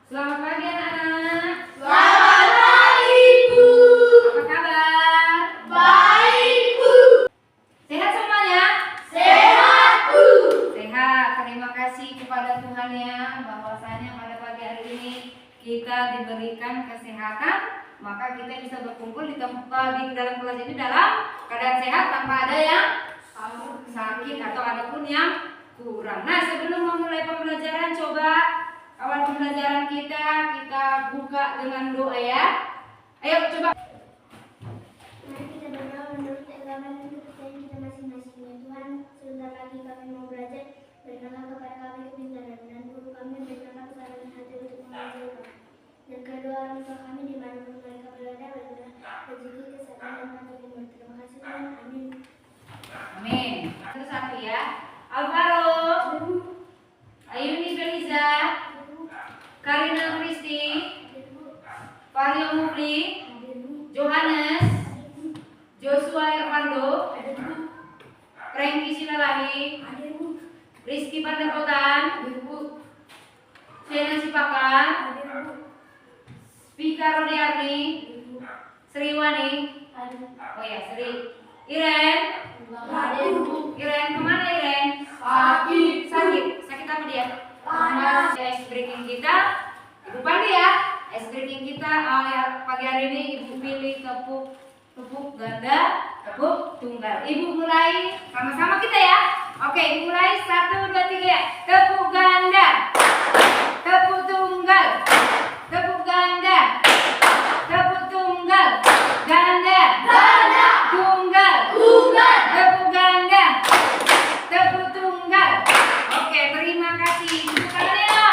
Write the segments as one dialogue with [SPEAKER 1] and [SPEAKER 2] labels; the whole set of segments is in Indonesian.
[SPEAKER 1] Selamat pagi anak-anak.
[SPEAKER 2] Selamat pagi, Bu.
[SPEAKER 1] Apa kabar?
[SPEAKER 2] Baik, Bu.
[SPEAKER 1] Sehat semuanya?
[SPEAKER 2] Sehat, Bu.
[SPEAKER 1] Sehat. Terima kasih kepada Tuhan ya, bahwasanya pada pagi hari ini kita diberikan kesehatan, maka kita bisa berkumpul di tempat di dalam kelas ini dalam keadaan sehat tanpa ada yang sakit atau apapun yang kurang. Nah, sebelum memulai pembelajaran, coba awal pembelajaran kita buka dengan doa ya. Ayo coba.
[SPEAKER 3] Mari kita berdoa menurut agama dan kepercayaan kita masing-masing. Ya Tuhan, sebentar lagi kami mau belajar. Berikanlah kepada kami kepintaran dan guru kami berikanlah kesabaran hati untuk mengajar kami. Dan kedua orang tua kami dimanapun mereka berada, berikanlah rezeki, kesehatan dan panjang umur. Terima kasih Tuhan. Amin.
[SPEAKER 1] Amin. Satu-satu ya. Alvaro, Ayuni Beliza, Karina Kristi, Vario Mufli, Johannes, Joshua Irvando, Franky Silalahi, Rizky Pandapotan, Sena Sipakan, Spika Rodiarni, Sriwani, oh ya Sri, Iren, Iren kemana Iren? Sakit apa dia?
[SPEAKER 2] Panas.
[SPEAKER 1] Ice breaking kita, Ibu Pandi ya. Ice breaking kita pagi hari ini Ibu pilih tepuk ganda, tepuk tunggal. Ibu mulai sama-sama kita ya. Oke, Ibu mulai 1, 2, 3 ya. Tepuk ganda, tepuk tunggal, tepuk ganda, tepuk tunggal, ganda, tunggal, tepuk ganda, tepuk tunggal. Oke, terima kasih. Bagaimana?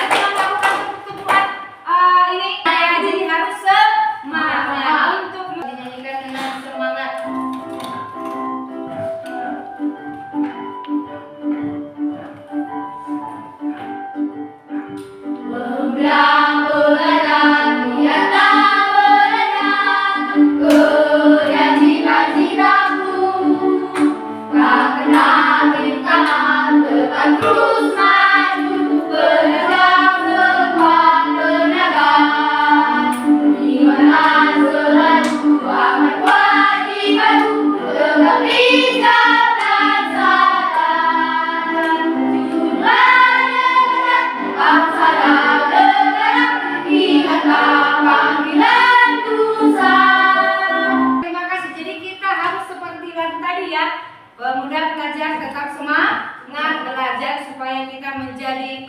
[SPEAKER 1] Sebelum melakukan tepuk-tepukan ini, saya jadi harus semangat untuk dinyanyikan dengan semangat.
[SPEAKER 2] Terus maju, berjuang sekuat tenaga. Iman selalu akan kewajibanmu, tegak bijak dan sabar. Jujurlah dengan bangsa dan negara, ingatlah panggilan Tuhan.
[SPEAKER 1] Terima kasih. Jadi kita harus seperti lagu tadi ya. Pemuda pelajar tetap semangat belajar supaya kita menjadi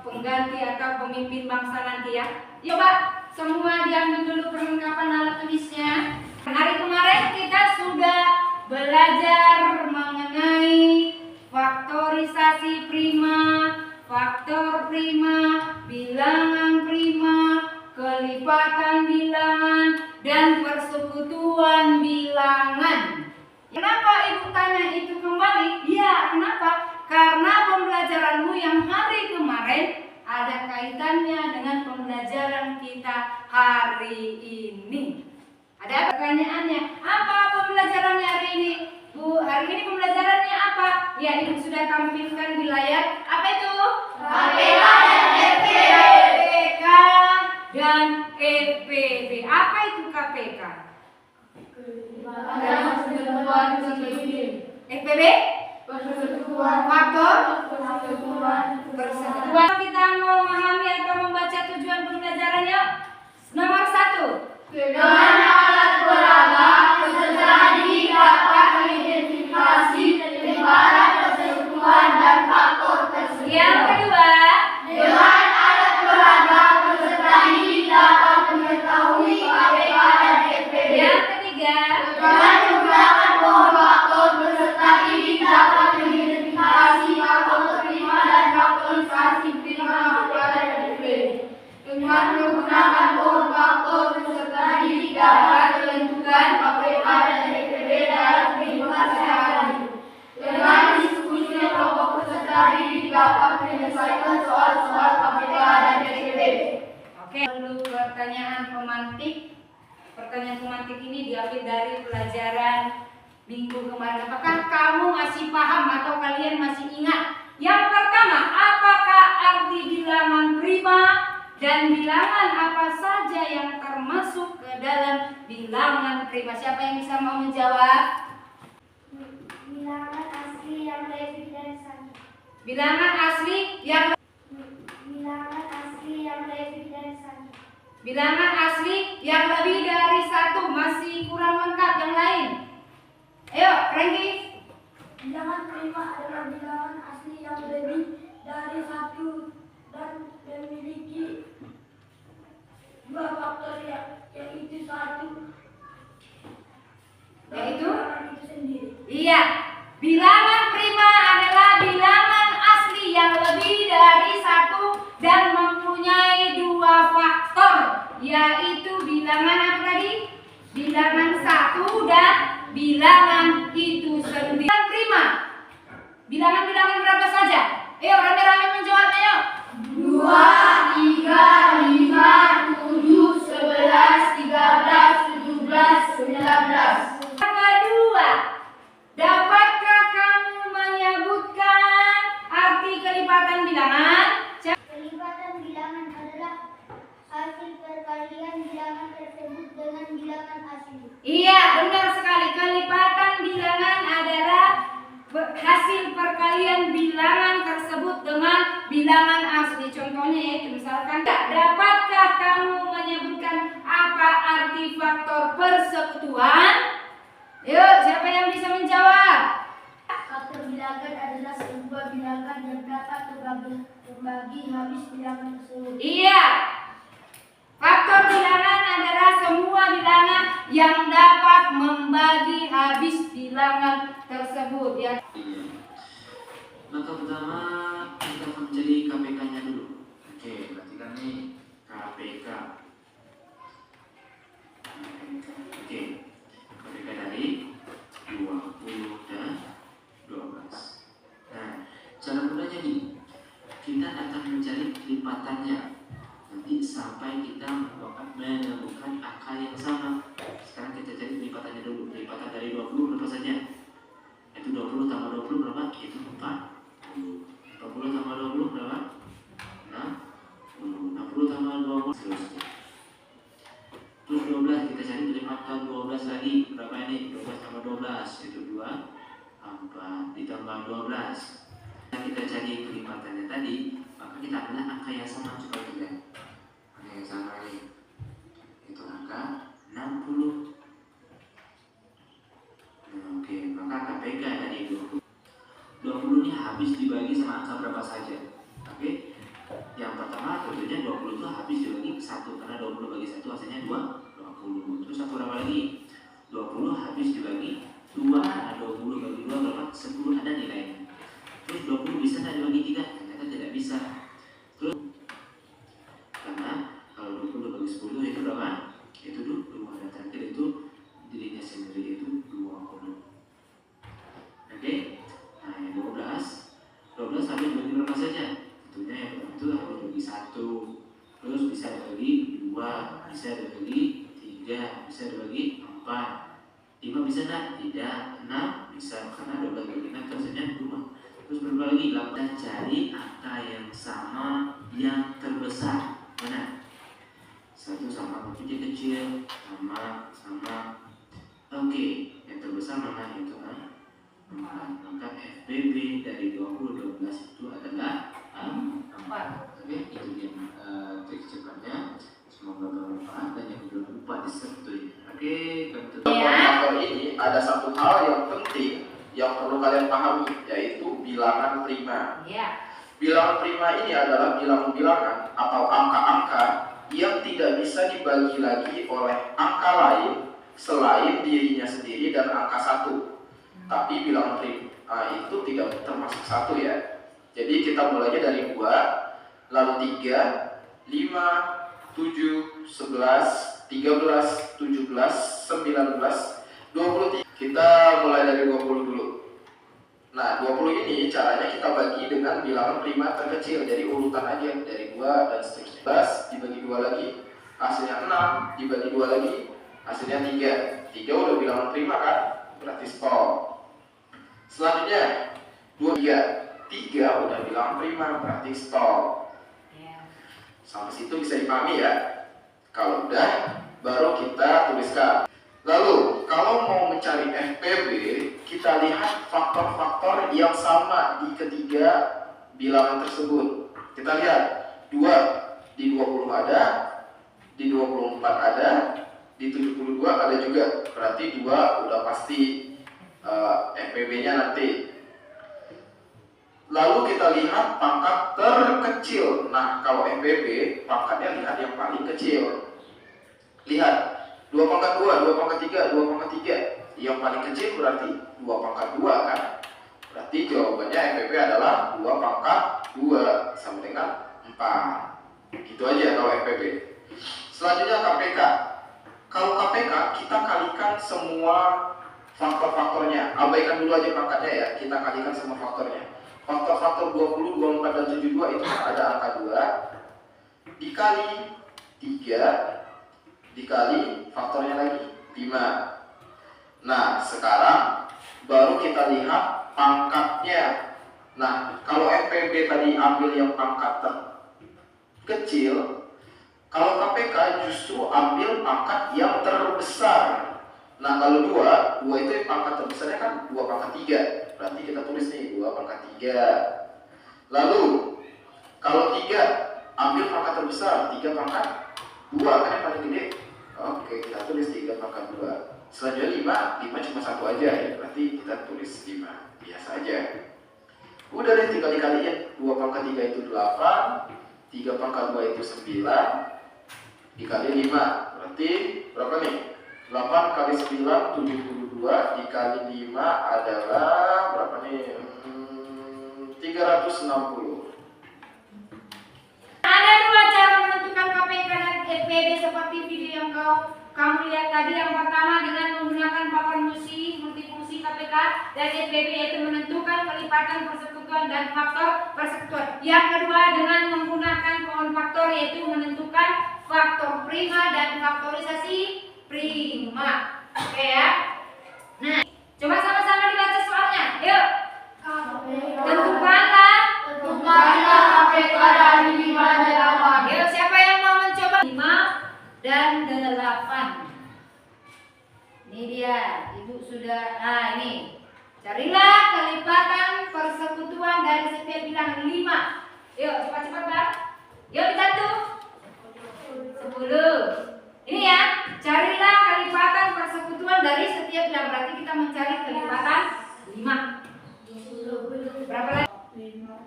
[SPEAKER 1] pengganti atau pemimpin bangsa nanti ya. Coba semua diambil dulu perlengkapan alat tulisnya. Hari kemarin kita sudah belajar mengenai faktorisasi prima, faktor prima, bilangan prima, kelipatan bilangan, dan persekutuan bilangan. Kenapa Ibu tanya itu kembali? Ya, kenapa? Karena pembelajaranmu yang hari kemarin ada kaitannya dengan pembelajaran kita hari ini. Ada pertanyaannya, apa pembelajarannya hari ini? Bu, hari ini pembelajarannya apa? Ya, Ibu sudah tampilkan di layar. Apa itu?
[SPEAKER 2] KPK dan FPB.
[SPEAKER 1] KPK dan FPB. Apa itu KPK? FPB? Faktor persekutuan. Kita mau memahami atau membaca tujuan pembelajaran yuk. Nomor 1.
[SPEAKER 2] Dengan alat peraba, peserta didik dapat mengidentifikasi penyebaran persekutuan dan faktor tersebut.
[SPEAKER 1] Yang kedua.
[SPEAKER 2] Dengan alat peraba, peserta didik dapat mengetahui KPK dan FPB.
[SPEAKER 1] Yang ketiga.
[SPEAKER 2] Dengan menggunakan pohon faktor, peserta didik dapat mengidentifikasi faktor prima dan faktorisasi prima dan FPB. Dengan menggunakan pohon faktor, peserta didik dapat menentukan KPK dan FPB dalam kehidupan sehari-hari. Dengan diskusi kelompok peserta didik dapat menyelesaikan soal-soal KPK dan FPB.
[SPEAKER 1] Oke, dulu pertanyaan pemantik. Pertanyaan pemantik ini diambil dari pelajaran minggu kemarin. Apakah kamu masih paham atau kalian masih ingat? Yang pertama, apakah arti bilangan dan bilangan apa saja yang termasuk ke dalam bilangan prima? Siapa yang bisa mau menjawab?
[SPEAKER 3] Bilangan asli yang lebih dari satu.
[SPEAKER 1] Bilangan asli yang
[SPEAKER 3] Bilangan asli yang lebih dari satu.
[SPEAKER 1] bilangan asli yang lebih dari satu. Masih kurang lengkap yang lain. Ayo, Renggi.
[SPEAKER 2] Bilangan prima adalah bilangan asli yang lebih dari satu dan memiliki dua faktor yaitu satu dan
[SPEAKER 1] Yaitu?
[SPEAKER 2] bilangan itu sendiri.
[SPEAKER 1] Iya, bilangan prima adalah bilangan asli yang lebih dari satu dan mempunyai dua faktor, yaitu bilangan apa tadi? Bilangan satu dan bilangan itu sendiri. Bilangan prima, bilangan-bilangan berapa saja? Ayo, rame-rame menjawab, ayo.
[SPEAKER 2] 2, 3, 5, 7, 11, 13, 17, 19.
[SPEAKER 1] Kedua, dapatkah kamu menyebutkan arti kelipatan bilangan?
[SPEAKER 3] Kelipatan bilangan adalah hasil perkalian bilangan tersebut dengan bilangan asli.
[SPEAKER 1] Iya, benar sekali. Kelipatan bilangan adalah hasil perkalian bilangan tersebut dengan bilangan asli. Contohnya yaitu misalkan, dapatkah kamu menyebutkan apa arti faktor persekutuan? Yuk, siapa yang bisa menjawab?
[SPEAKER 2] Faktor bilangan adalah sebuah bilangan yang dapat terbagi habis bilangan tersebut.
[SPEAKER 1] Iya. Faktor bilangan adalah semua bilangan yang dapat membagi habis bilangan tersebut, ya.
[SPEAKER 4] Maka pertama kita akan mencari KPK-nya dulu. Oke, perhatikan nih KPK. Oke, KPK dari 20 dan 12. Nah, cara mudahnya nih, kita akan mencari lipatannya. Nanti sampai kita menemukan angka yang sama. Sekarang kita cari lipatannya dulu. Lipatan dari 20 berapa saja? Itu 20 tambah 20 berapa? Itu 40. 40 tambah 20 berapa? 60. 60 tambah 20 seterusnya. Terus 12 kita cari lipatan 12 lagi. Berapa ini? 12 tambah 12 itu 2, 4 ditambah 12. Nah, kita cari kelipatannya tadi, maka kita ambil angka yang sama. Coba kita angka yang sama nih. Itu angka 60. Oke, maka KPK dari 20. 20 ini habis dibagi sama angka berapa saja. Oke. Yang pertama tentunya 20 itu habis dibagi 1 karena 20 bagi 1 hasilnya 20. Terus satu berapa lagi? 20 habis dibagi 2 karena 20 bagi 2 berapa? 10 ada nilainya. Terus 20 bisa tidak dibagi 3? Ternyata tidak bisa. Terus karena kalau 20 bagi 10 itu berapa? Itu 2. Dan terakhir itu dirinya sendiri itu 20. Oke. Nah, yang 12 habis bagi berapa saja? Tentunya yang pertama itu harus bagi 1. Terus bisa dibagi 2, bisa dibagi 3, bisa dibagi 4. 5 bisa enggak? Tidak. 6 bisa karena 12 bagi 6 hasilnya 2. Terus berapa lagi? 8. Dan cari angka yang sama yang terbesar. Mana? 1 sama yang kecil, sama. Oke, yang terbesar mana? Itu 4. Maka FBB dari 20 12 itu adalah 4. Oke, itu dia trik cepatnya. Semoga bermanfaat dan yang belum lupa disetujui. Oke,
[SPEAKER 5] Faktor ini ada satu hal yang penting yang perlu kalian pahami, yaitu bilangan prima.
[SPEAKER 1] Iya.
[SPEAKER 5] Bilangan prima ini adalah bilangan-bilangan atau angka-angka yang tidak bisa dibagi lagi oleh angka lain selain dirinya sendiri dan angka 1. Tapi bilangan prima itu tidak termasuk 1 ya. Jadi kita mulainya dari 2, lalu 3, 5, 7, 11, 13, 17, 19, 23. Kita mulai dari 20 dulu. Nah, 20 ini caranya kita bagi dengan bilangan prima terkecil. Jadi urutan aja dari 2 dan seterusnya. 11 dibagi 2 lagi, hasilnya 6, dibagi 2 lagi, hasilnya 3. 3 udah bilangan prima kan? Berarti stop. Selanjutnya 23 udah bilangan prima, berarti stop. Sampai situ bisa dipahami ya? Kalau udah, baru kita tuliskan. Lalu, kalau mau mencari FPB, kita lihat faktor-faktor yang sama di ketiga bilangan tersebut. Kita lihat, 2 di 20 ada, di 24 ada, di 72 ada juga. Berarti 2 udah pasti FPB-nya nanti. Lalu kita lihat pangkat terkecil. Nah, kalau FPB, pangkatnya lihat yang paling kecil. Lihat, 2 pangkat 2, 2 pangkat 3, 2 pangkat 3. Yang paling kecil berarti 2 pangkat 2 kan? Berarti jawabannya FPB adalah 2 pangkat 2 sama dengan 4. Gitu aja kalau FPB. Selanjutnya KPK. Kalau KPK, kita kalikan semua faktor-faktornya. Abaikan dulu aja pangkatnya ya, kita kalikan semua faktornya. Faktor-faktor 20, 24, dan 72 itu ada angka 2 dikali 3 dikali faktornya lagi 5. Nah, sekarang baru kita lihat pangkatnya. Nah, kalau FPB tadi ambil yang pangkat terkecil, kalau KPK justru ambil pangkat yang terbesar. Nah, kalau 2 itu pangkat terbesarnya kan 2 pangkat 3. Berarti kita tulis nih 2 pangkat 3. Lalu, kalau 3 ambil pangkat terbesar, 3 pangkat 2 kan yang paling gede. Oke, kita tulis 3 pangkat 2. Selanjutnya 5 cuma 1 aja ya. Berarti kita tulis 5. Biasa aja. Udah deh, tinggal dikaliin. 2 pangkat 3 itu 8, 3 pangkat 2 itu 9, dikali 5. Berarti berapa nih? 8 kali 9, 72, dikali 5 adalah berapa nih? 360.
[SPEAKER 1] Ada 2 cara menentukan KPK dan FPB seperti video yang kamu lihat tadi. Yang pertama dengan menggunakan papan multifungsi KPK dan FPB, yaitu menentukan kelipatan persekutuan dan faktor persekutuan. Yang kedua dengan menggunakan pohon faktor, yaitu menentukan faktor prima dan faktorisasi prima. Oke ya. Nah, coba sama-sama dibaca soalnya. Yuk. Tentukanlah
[SPEAKER 2] KPK dari 5 dan 8.
[SPEAKER 1] Yuk, siapa yang mau mencoba? 5 dan 8. Ini dia, Ibu sudah. Nah, ini. Carilah kelipatan persekutuan dari setiap bilangan 5. Yuk, cepat-cepat, Bang. Yuk, dibantu. 10. Ini ya, carilah kelipatan persekutuan dari setiap bilangan. Berarti kita mencari kelipatan 5. Berapa lagi? 5.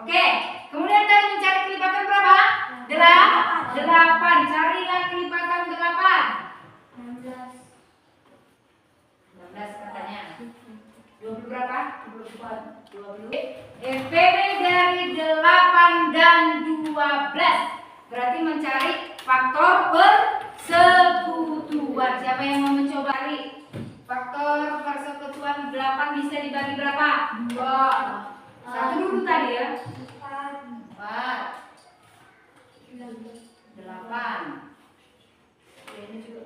[SPEAKER 1] Oke, kemudian tadi mencari kelipatan berapa? 8. Carilah kelipatan 8. 16 katanya. 20 berapa? 20. FPB dari 8 dan 12. Berarti mencari faktor persekutuan. Siapa yang mau mencoba cari faktor persekutuan 8 bisa dibagi berapa? 2. 1 dulu tadi ya. 4. 8. Ini juga.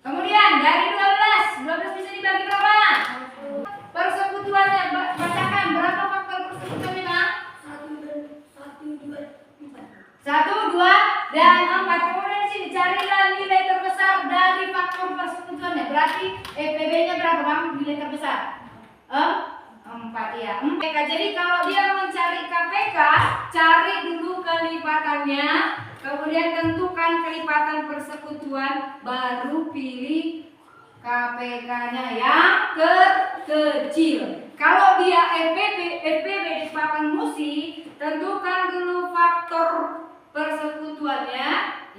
[SPEAKER 1] Kemudian dari 12 bisa dibagi berapa? Persekutuannya, bacakan berapa faktor persekutuannya, Bang? 1, 2, dan 4. Kemudian di sini carilah nilai terbesar dari faktor persekutuannya. Berarti FPB-nya berapa, Bang? Nilai terbesar? 4 ya. Jadi kalau dia mencari KPK, cari dulu kelipatannya, kemudian tentukan kelipatan persekutuan, baru pilih KPK-nya yang terkecil. Kalau dia FPB di papan musi, tentukan dulu faktor persekutuannya,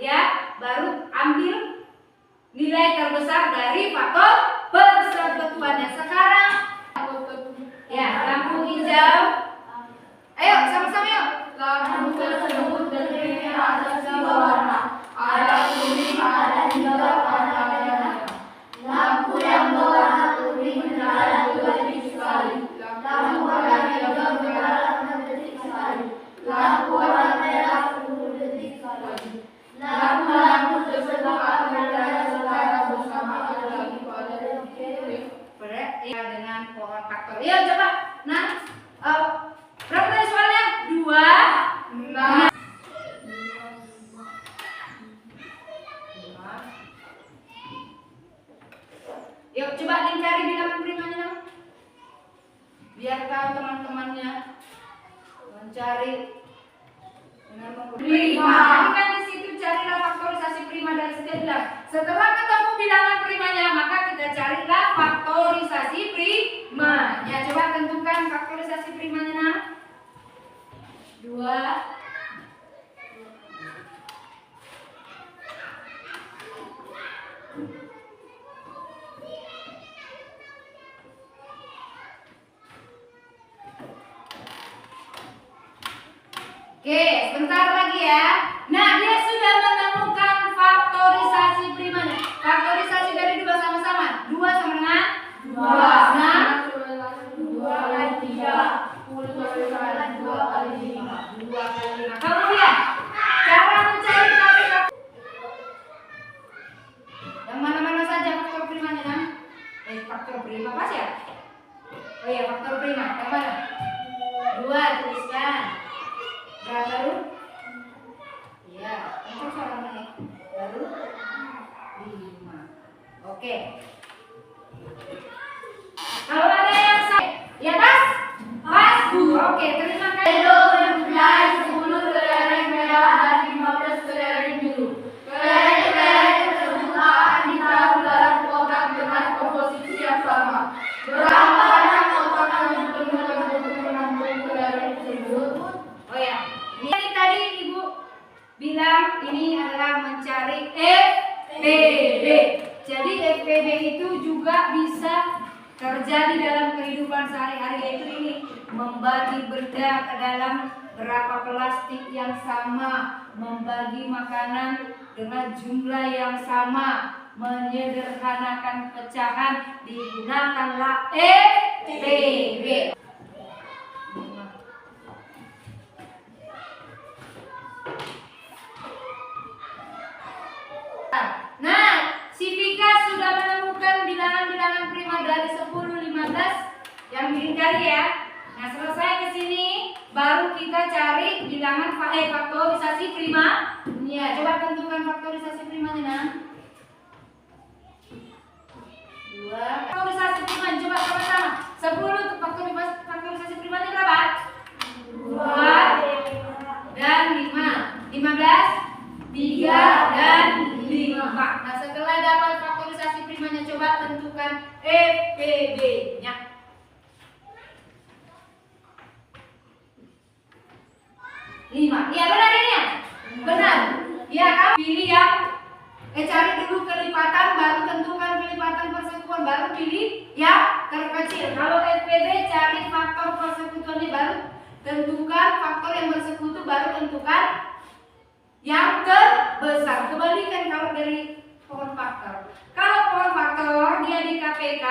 [SPEAKER 1] ya, baru ambil nilai terbesar dari faktor persekutuannya. Sekarang ya, lampu hijau. Ayo sama-sama yuk.
[SPEAKER 2] Lampu tersebut terdiri atas 3 warna. Ada kuning, ada hijau, ada merah. Lampu yang berwarna kuning menyala 2 detik sekali. Lampu warna hijau menyala 6 detik sekali. Lampu warna merah 10 detik sekali. Lampu tersebut akan menyala secara bersamaan lagi pada detik.
[SPEAKER 1] faktor. Iya coba. Nah, berapa tadi soalnya? 2. Yuk coba dicari bilangan primanya dong. Biar tahu teman-temannya mencari dengan prima. Tadi kan di situ carilah faktorisasi prima dari setiap bilangan. Setelah ketemu bilangan primanya, maka kita carilah faktorisasi primanya. Coba tentukan faktorisasi primanya nah. 2. Oke, sebentar lagi ya. Nah, dia sudah menemukan faktorisasi primanya. Faktorisasi dari 2 sama-sama. 2 sama dengan 2. Nah,
[SPEAKER 2] 2 kali 3, 10 kali 2 kali 5.
[SPEAKER 1] 2 kali 5. Kemudian, cara mencari yang mana-mana saja faktor primanya, nah? Faktor prima apa sih ya? Oh iya, faktor prima. Yang mana? 2, tuliskan. Berapa baru? Iya, untuk soal ini baru 5. Oke. Kalau ada yang salah, ya pas? Pas, Bu. Oke, terima kasih.
[SPEAKER 2] Edo mempunyai 10 kelereng merah dan 15 kelereng biru. Kelereng-kelereng tersebut akan ditaruh dalam kotak dengan komposisi yang sama. Berapa banyak kotak yang ditemukan untuk menampung kelereng tersebut?
[SPEAKER 1] Oh ya, ini tadi Ibu bilang ini adalah mencari FPB. Jadi FPB itu juga bisa terjadi dalam kehidupan sehari-hari, yaitu ini membagi benda ke dalam berapa plastik yang sama, membagi makanan dengan jumlah yang sama, menyederhanakan pecahan, digunakanlah FPB. Nah, si Vika sudah menemukan bilangan-bilangan prima dari 10, 15 yang bikin cari ya. Nah, selesai ke sini baru kita cari bilangan faktorisasi prima. Ya, coba tentukan faktorisasi primanya nah. 2. Faktorisasi prima coba sama-sama. 10 faktorisasi primanya berapa? 2 dan 5. 15, 3 dan 5. Nah, setelah dapat faktorisasi primanya, coba tentukan FPB-nya. 5. Iya benar ini ya? Benar. Ya, kamu pilih yang cari dulu kelipatan, baru tentukan kelipatan persekutuan, baru pilih yang terkecil. Kalau FPB cari faktor persekutuannya, baru tentukan faktor yang bersekutu, baru tentukan yang terbesar. Kebalikan kalau dari pohon faktor. Kalau pohon faktor dia di KPK,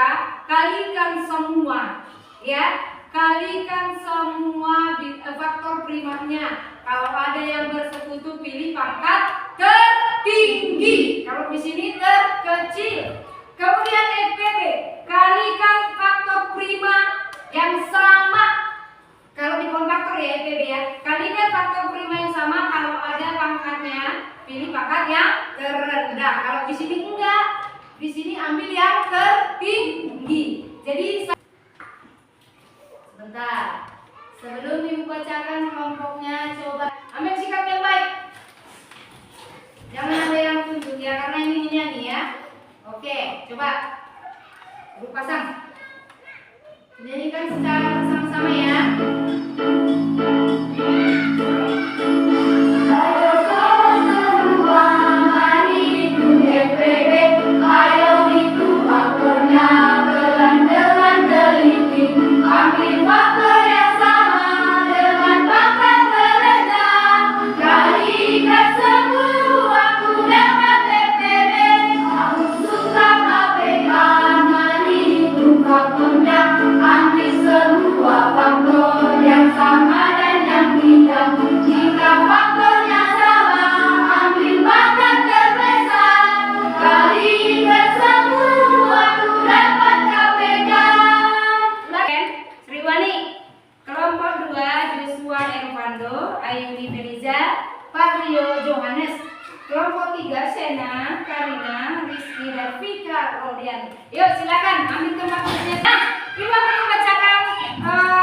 [SPEAKER 1] kalikan semua, ya, kalikan semua faktor primanya. Kalau ada yang bersekutu, pilih pangkat tertinggi. Kalau di sini terkecil. Kemudian FPB, kalikan faktor prima yang sama. Kalau di pohon faktor ya FPB ya, kalikan faktor prima yang sama. Kalau ada pangkatnya, pilih pangkat yang terendah. Kalau di sini enggak, di sini ambil yang tertinggi. Jadi sebentar, sebelum Ibu bacakan kelompoknya, coba ambil sikap yang baik. Jangan ada yang tunjuk ya, karena ini nyanyi ya. Oke, coba Ibu pasang. Nyanyikan secara bersama-sama ya.
[SPEAKER 2] Ambil semua faktor yang sama dan yang
[SPEAKER 1] Karina, Rizky, dan Vika Rodian. Yuk silakan ambil tempat duduknya. Nah, ibu akan membacakan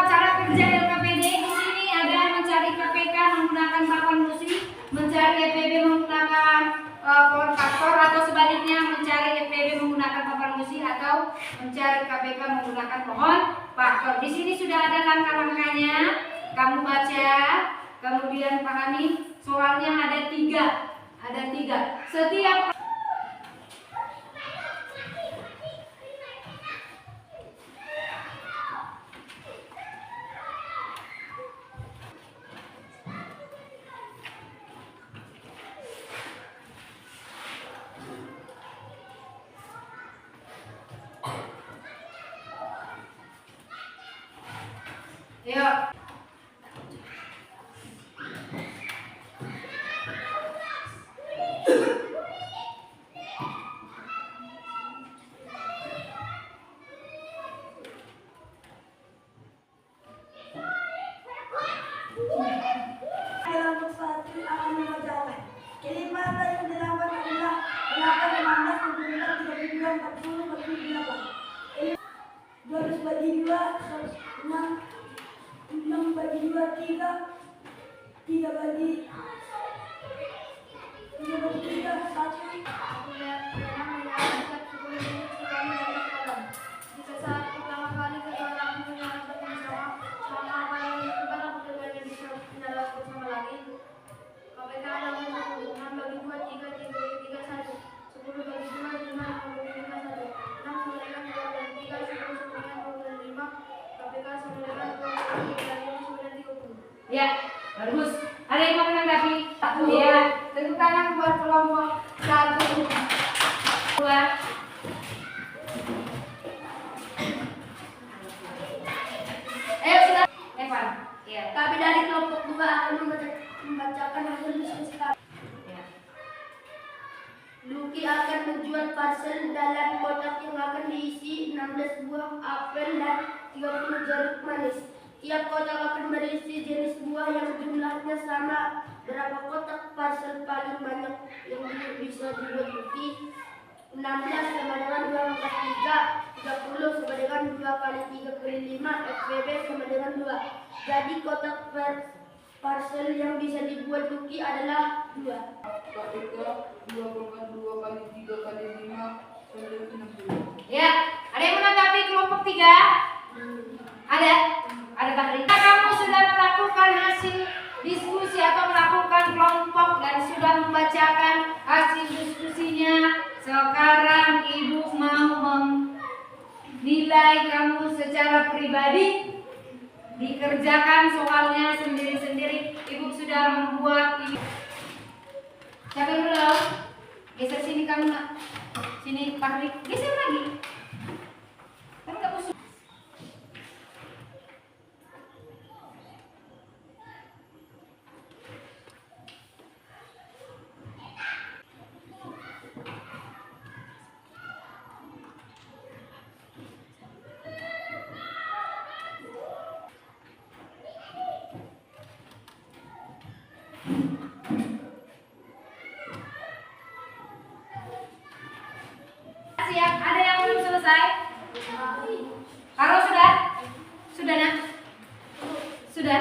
[SPEAKER 1] cara kerja LKPD. Di sini ada mencari KPK menggunakan papan musik, mencari FPB menggunakan pohon faktor, atau sebaliknya mencari FPB menggunakan papan musik atau mencari KPK menggunakan pohon faktor. Di sini sudah ada langkah-langkahnya. Kamu baca, kemudian pahami. Soalnya ada tiga. Setiap yuk.
[SPEAKER 2] Kelompok 1 akan membacakan. Kelimatan yang dilakukan adalah 8, 16, 24, 32, 40, 48. 12 bagi 2, 6 bagi 2, 3 bagi 3, 1.
[SPEAKER 3] Jika saat pertama kali seseorang menyerang bersama, maka apa yang dilakukan pekerjaan bisa menyerang bersama lagi. KPK adalah 6 bagi 2, 3 bagi 3, 1. 10 bagi 2, 5 bagi 5, 1. 6 sama dengan 2 bagi 3, 10 sama dengan 2 bagi 5. KPK sama dengan 2 bagi 3, 5 sama dengan 30.
[SPEAKER 1] Ya, bagus. Ada yang mau menanggapi? Ya, tepuk tangan buat kelompok 1, 2. Ayo sudah, Evan. Ya.
[SPEAKER 2] Kami dari kelompok 2 akan membacakan hasil diskusi kami.
[SPEAKER 1] Ya.
[SPEAKER 2] Lucky akan menjual parcel dalam kotak yang akan diisi 16 buah apel dan 30 jeruk manis. Tiap kotak akan berisi jenis buah yang jumlahnya sama. Berapa kotak parcel paling banyak yang bisa dibuat Lucky? 16 sama dengan 2 kali 3, 30 sama dengan 2 kali 3 kali 5, FBB sama dengan 2. Jadi kotak parcel yang bisa dibuat Lucky adalah 2.
[SPEAKER 6] KPK 2,2 kali 3 kali 5 sampai 60.
[SPEAKER 1] Ya, ada yang menanggapi kelompok 3? Ada? Ada Bahri. Kamu sudah melakukan hasil diskusi atau melakukan kelompok dan sudah membacakan hasil diskusinya. Sekarang ibu mau menilai kamu secara pribadi. Dikerjakan soalnya sendiri-sendiri. Ibu sudah membuat ini. Siapa yang dulu? Geser sini kamu nak. Sini Bahri. Geser lagi. Kan nggak usah. Siap, ada yang belum selesai? Karo sudah? Sudah nak? Sudah?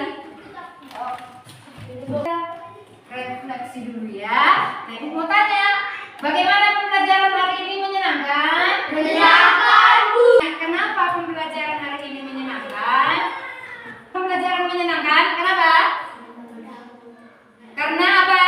[SPEAKER 1] Refleksi dulu ya. Nah, ibu mau tanya, bagaimana pembelajaran hari ini menyenangkan?
[SPEAKER 2] Menyenangkan, Bu.
[SPEAKER 1] Kenapa pembelajaran hari ini menyenangkan? Pembelajaran menyenangkan, kenapa? Karena apa?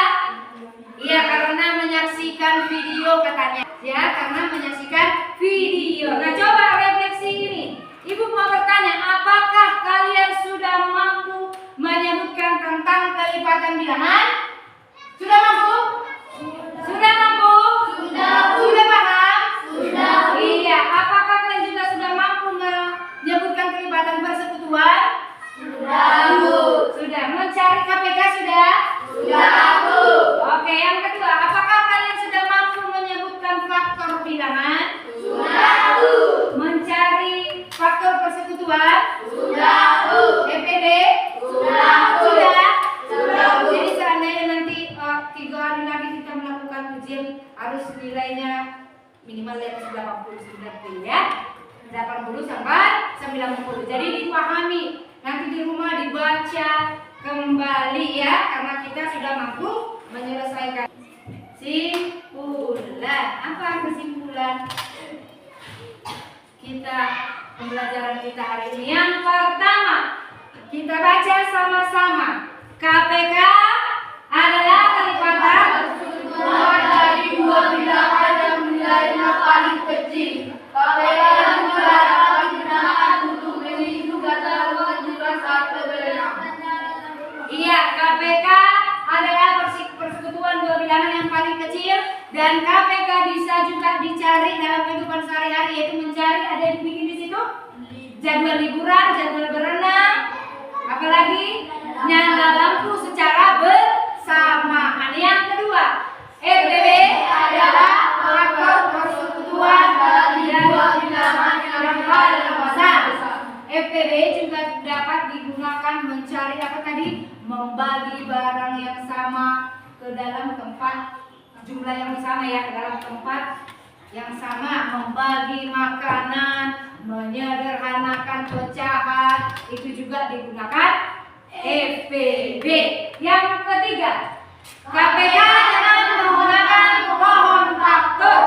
[SPEAKER 1] Iya, karena menyaksikan video katanya. Ya, karena menyaksikan video. Nah, coba refleksi ini. Ibu mau bertanya, apakah kalian sudah mampu menyebutkan tentang kelipatan bilangan? Sudah mampu? Sudah mampu? Sudah paham?
[SPEAKER 2] Sudah.
[SPEAKER 1] Iya, apakah kalian juga sudah mampu menyebutkan kelipatan persekutuan?
[SPEAKER 2] Sudah, Bu.
[SPEAKER 1] Sudah. Mencari KPK sudah?
[SPEAKER 2] Sudah, Bu.
[SPEAKER 1] Oke, yang kedua, apakah kalian sudah mampu menyebutkan faktor bilangan? nilainya minimal di atas 80 ya. 80 sampai 90. Jadi dipahami, nanti di rumah dibaca kembali ya, karena kita sudah mampu menyelesaikan. Simpulan. Apa kesimpulan kita pembelajaran kita hari ini? Yang pertama, kita baca sama-sama. KPK adalah kelipatan
[SPEAKER 2] Kesimpulan dari dua bilangan yang nilainya paling kecil. KPK juga dapat digunakan untuk menghitung data kewajiban saat pembayaran.
[SPEAKER 1] Iya, KPK adalah persekutuan dua bilangan yang paling kecil, dan KPK bisa juga dicari dalam kehidupan sehari-hari, yaitu mencari, ada yang bikin di situ jadwal liburan, jadwal berenang, apalagi nyala lampu secara bersamaan. Yang kedua, EPB adalah faktor persekutuan dari dua bilangan yang paling besar. EPB juga dapat digunakan mencari apa tadi? Membagi barang yang sama ke dalam tempat, jumlah yang sama ya, ke dalam tempat yang sama, membagi makanan, menyederhanakan pecahan, itu juga digunakan EPB. Yang ketiga, KPK dengan menggunakan pohon faktor.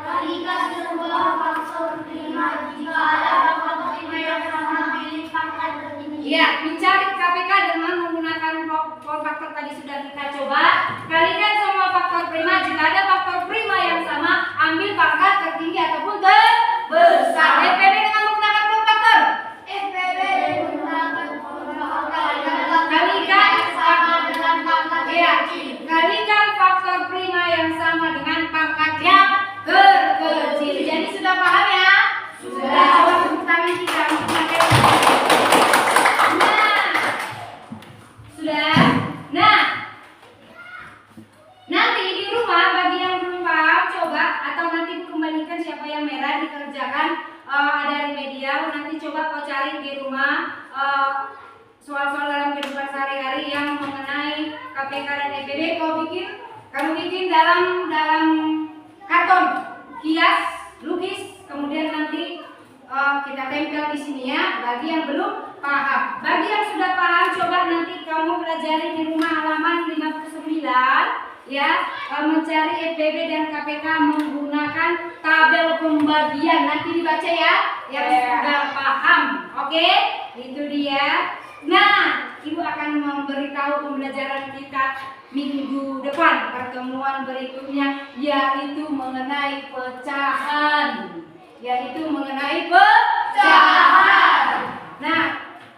[SPEAKER 3] Kalikan sebuah faktor prima jika ada faktor prima yang sama milik pangkat tertinggi.
[SPEAKER 1] Ya, mencari KPK dengan menggunakan pohon faktor tadi sudah kita coba. Kalikan semua faktor prima, jika ada faktor prima yang sama, ambil pangkat tertinggi ataupun terbesar. EPB dengan menggunakan pohon faktor.
[SPEAKER 3] EPB menggunakan pohon faktor.
[SPEAKER 1] Kalikan
[SPEAKER 3] sama dengan pangkat
[SPEAKER 1] ya,
[SPEAKER 3] terkecil.
[SPEAKER 1] kalikan faktor prima yang sama dengan pangkat yang terkecil. Jadi sudah paham ya? Sudah. Coba tepuk tangan kita untuk materi. Nah, sudah. Nah, nanti di rumah bagi yang belum paham coba, atau nanti kembalikan siapa yang merah dikerjakan, ada remedial. Nanti coba kau cari di rumah soal-soal dalam kehidupan sehari-hari yang mengenai KPK dan EPB. Kamu bikin dalam karton, hias, lukis, kemudian nanti kita tempel di sini ya. Bagi yang belum paham, bagi yang sudah paham, coba nanti kamu pelajari di rumah halaman 59 ya, mencari EPB dan KPK menggunakan tabel pembagian. Nanti dibaca ya, yang sudah paham. Oke, itu dia. Nah, Ibu akan memberitahu pembelajaran kita minggu depan, pertemuan berikutnya, yaitu mengenai pecahan. Nah,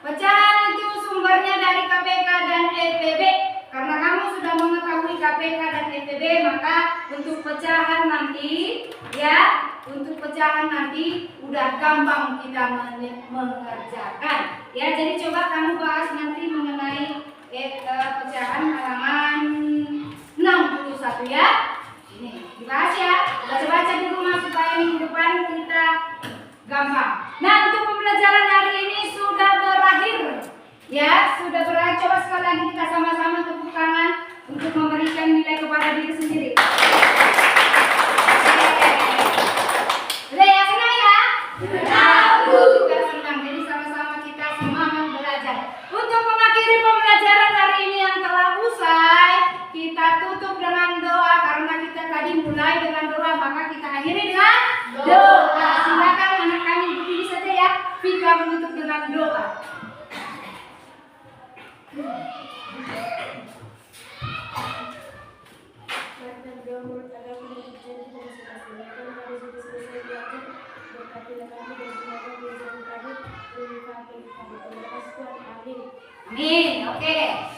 [SPEAKER 1] pecahan itu sumbernya dari KPK dan EPB. Karena kamu sudah mengetahui KPK dan EPB, maka untuk pecahan nanti udah gampang kita mengerjakan. Ya, jadi coba kamu bahas nanti mengenai pecahan halaman 61 ya. Ini dibahas ya. Baca-baca di rumah supaya minggu depan kita gampang. Nah, untuk pembelajaran hari ini sudah berakhir. Ya, sudah berakhir. Coba sekali lagi kita sama-sama tepuk tangan untuk memberikan nilai kepada diri sendiri. Udah ya, senang ya? Aku juga senang. Jadi sama-sama kita semangat belajar. Untuk mengakhiri pembelajaran hari ini yang telah usai, kita tutup dengan doa. Karena kita tadi mulai dengan doa, maka kita akhiri dengan doa. Silakan anak kami berdiri saja ya. Vika menutup dengan doa. Amin. Oke.